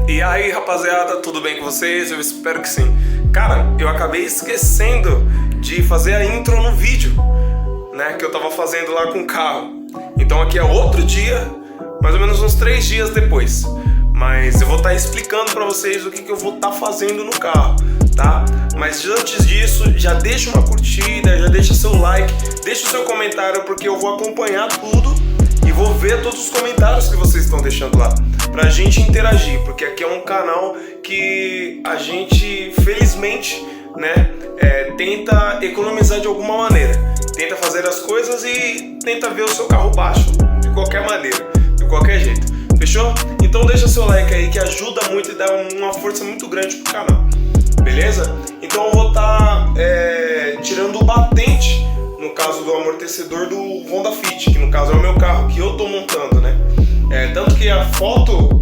E aí, rapaziada, tudo bem com vocês? Eu espero que sim. Cara, eu acabei esquecendo de fazer a intro no vídeo, né, que eu tava fazendo lá com o carro. Então aqui é outro dia, mais ou menos uns 3 dias depois. Mas eu vou estar explicando pra vocês o que eu vou estar fazendo no carro, tá? Mas antes disso, já deixa uma curtida, já deixa seu like, deixa o seu comentário, porque eu vou acompanhar tudo e vou ver todos os comentários que vocês estão deixando lá, pra gente interagir, porque aqui é um canal que a gente, felizmente, né, tenta economizar de alguma maneira, tenta fazer as coisas e tenta ver o seu carro baixo de qualquer maneira, de qualquer jeito, fechou? Então deixa seu like aí que ajuda muito e dá uma força muito grande pro canal, beleza? Então eu vou estar tirando o batente, no caso do amortecedor do Honda Fit, que no caso é o meu carro que eu tô montando, né? Tanto que a foto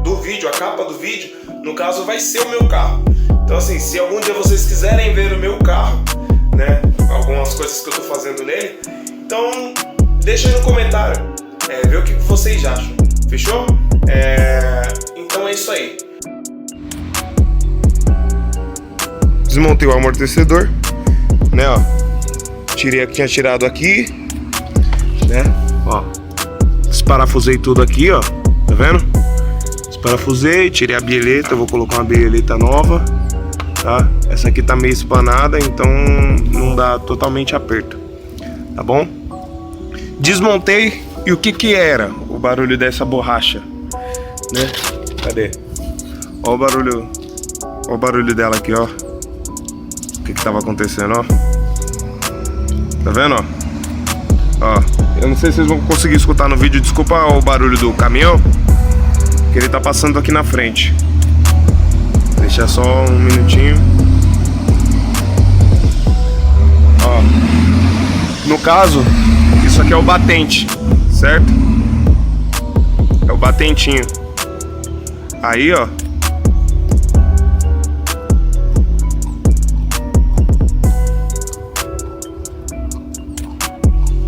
do vídeo, a capa do vídeo, no caso vai ser o meu carro. Então assim, se algum dia vocês quiserem ver o meu carro, né, algumas coisas que eu tô fazendo nele, então deixa aí no comentário, ver o que vocês acham, fechou? Então é isso aí. Desmontei o amortecedor, né, ó. Tirei, tinha tirado aqui, né, ó. Desparafusei tudo aqui, ó, tá vendo? Desparafusei, tirei a bieleta, eu vou colocar uma bieleta nova, tá? Essa aqui tá meio espanada, então não dá totalmente aperto, tá bom? Desmontei, e o que era o barulho dessa borracha, né? Cadê? Ó o barulho dela aqui, ó. O que tava acontecendo, ó. Tá vendo, ó? Ó, eu não sei se vocês vão conseguir escutar no vídeo. Desculpa o barulho do caminhão, que ele tá passando aqui na frente. Deixa só um minutinho. Ó, no caso, isso aqui é o batente, certo? É o batentinho. Aí, ó.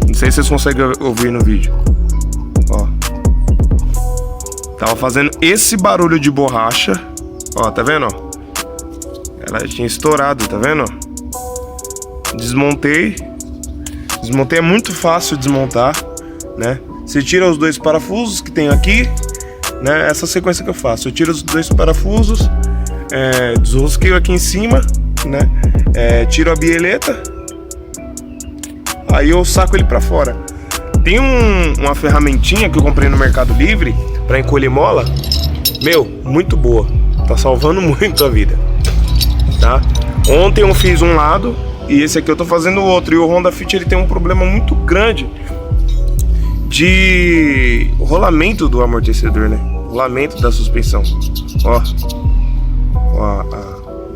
Não sei se vocês conseguem ouvir no vídeo. Ó. Tava fazendo esse barulho de borracha. Ó, tá vendo? Ó? Ela tinha estourado, tá vendo? Desmontei. Desmontei, é muito fácil desmontar, né? Você tira os 2 parafusos que tem aqui, né? Essa sequência que eu faço. Eu tiro os 2 parafusos, desrosqueio aqui em cima, né? Tiro a bieleta. Aí eu saco ele pra fora. Tem uma ferramentinha que eu comprei no Mercado Livre pra encolher mola. Meu, muito boa. Tá salvando muito a vida, tá? Ontem eu fiz um lado e esse aqui eu tô fazendo o outro. E o Honda Fit, ele tem um problema muito grande de rolamento do amortecedor, né? Rolamento da suspensão. Ó,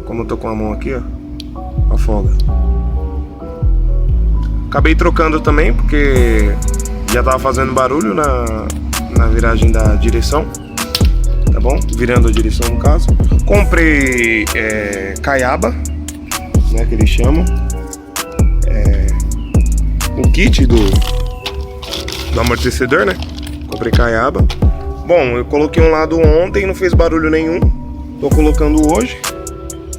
como eu tô com a mão aqui, ó, a folga. Acabei trocando também porque já tava fazendo barulho na viragem da direção, tá bom? Virando a direção no caso. Comprei caiaba, né, que eles chamam. O kit do amortecedor, né? Comprei caiaba. Bom, eu coloquei um lado ontem, não fez barulho nenhum. Tô colocando hoje,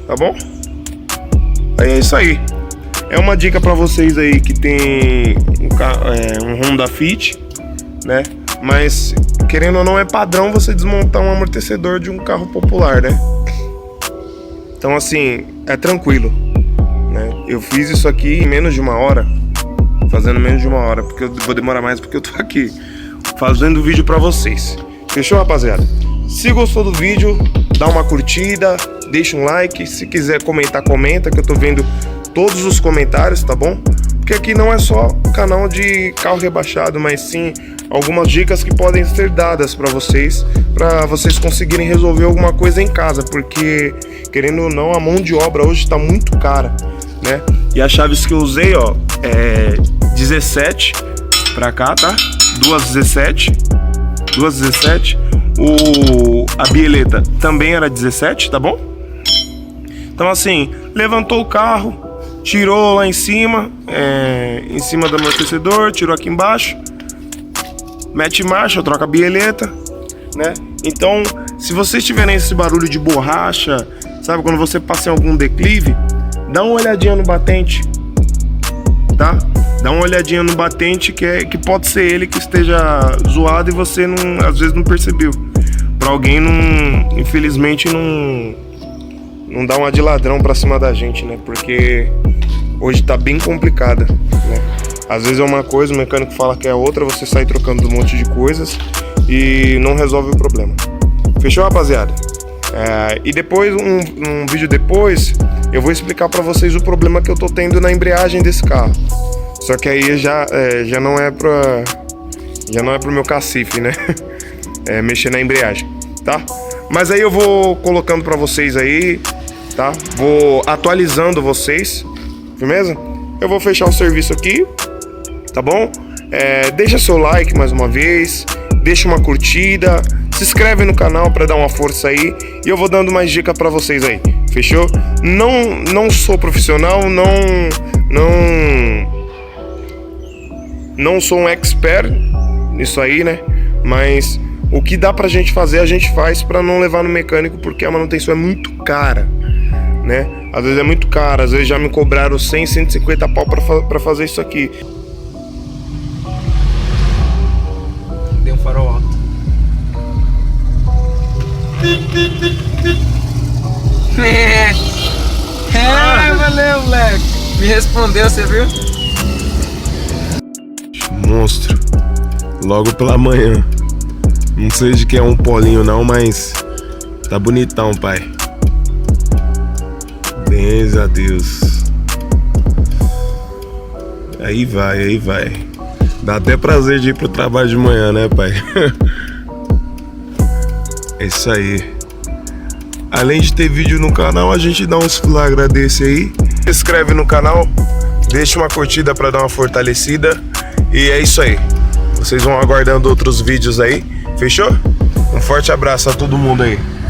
tá bom? Aí é isso aí. É uma dica pra vocês aí que tem um Honda Fit, né? Mas, querendo ou não, é padrão você desmontar um amortecedor de um carro popular, né? Então, assim, é tranquilo, né? Eu fiz isso aqui em menos de 1 hora. Fazendo menos de 1 hora, porque eu vou demorar mais porque eu tô aqui fazendo vídeo pra vocês. Fechou, rapaziada? Se gostou do vídeo, dá uma curtida, deixa um like. Se quiser comentar, comenta, que eu tô vendo todos os comentários, tá bom? Porque aqui não é só canal de carro rebaixado, mas sim algumas dicas que podem ser dadas para vocês conseguirem resolver alguma coisa em casa, porque querendo ou não, a mão de obra hoje tá muito cara, né? E as chaves que eu usei, ó, 17 pra cá, tá? Duas 17. A bieleta também era 17, tá bom? Então assim, levantou o carro, tirou lá em cima do amortecedor, tirou aqui embaixo, mete marcha, troca a bieleta, né? Então, Se vocês tiverem esse barulho de borracha, sabe, quando você passa em algum declive, dá uma olhadinha no batente, tá? Dá uma olhadinha no batente que pode ser ele que esteja zoado e você não, às vezes não percebeu. Pra alguém não, infelizmente não dá uma de ladrão pra cima da gente, né? Porque hoje tá bem complicada, né? Às vezes é uma coisa, o mecânico fala que é outra, você sai trocando um monte de coisas e não resolve o problema. Fechou, rapaziada? E depois, um vídeo depois, eu vou explicar pra vocês o problema que eu tô tendo na embreagem desse carro. Só que aí já não é pro meu cacife, né? Mexer na embreagem, tá? Mas aí eu vou colocando pra vocês aí, tá? Vou atualizando vocês, firmeza? Eu vou fechar o serviço aqui, tá bom? Deixa seu like mais uma vez, deixa uma curtida, se inscreve no canal pra dar uma força aí e eu vou dando mais dicas pra vocês aí, fechou? Não sou profissional, não sou um expert nisso aí, né? Mas o que dá pra gente fazer, a gente faz pra não levar no mecânico, porque a manutenção é muito cara, né? Às vezes é muito cara, às vezes já me cobraram 100, 150 pau pra fazer isso aqui. Deu um farol alto. Valeu, moleque. Me respondeu, você viu? Monstro. Logo pela manhã. Não sei de que é um polinho não, mas tá bonitão, pai. Bens a Deus. Aí vai. Dá até prazer de ir pro trabalho de manhã, né, pai? É isso aí. Além de ter vídeo no canal, a gente dá uns flagra desse aí. Se inscreve no canal, deixa uma curtida pra dar uma fortalecida. E é isso aí. Vocês vão aguardando outros vídeos aí. Fechou? Um forte abraço a todo mundo aí.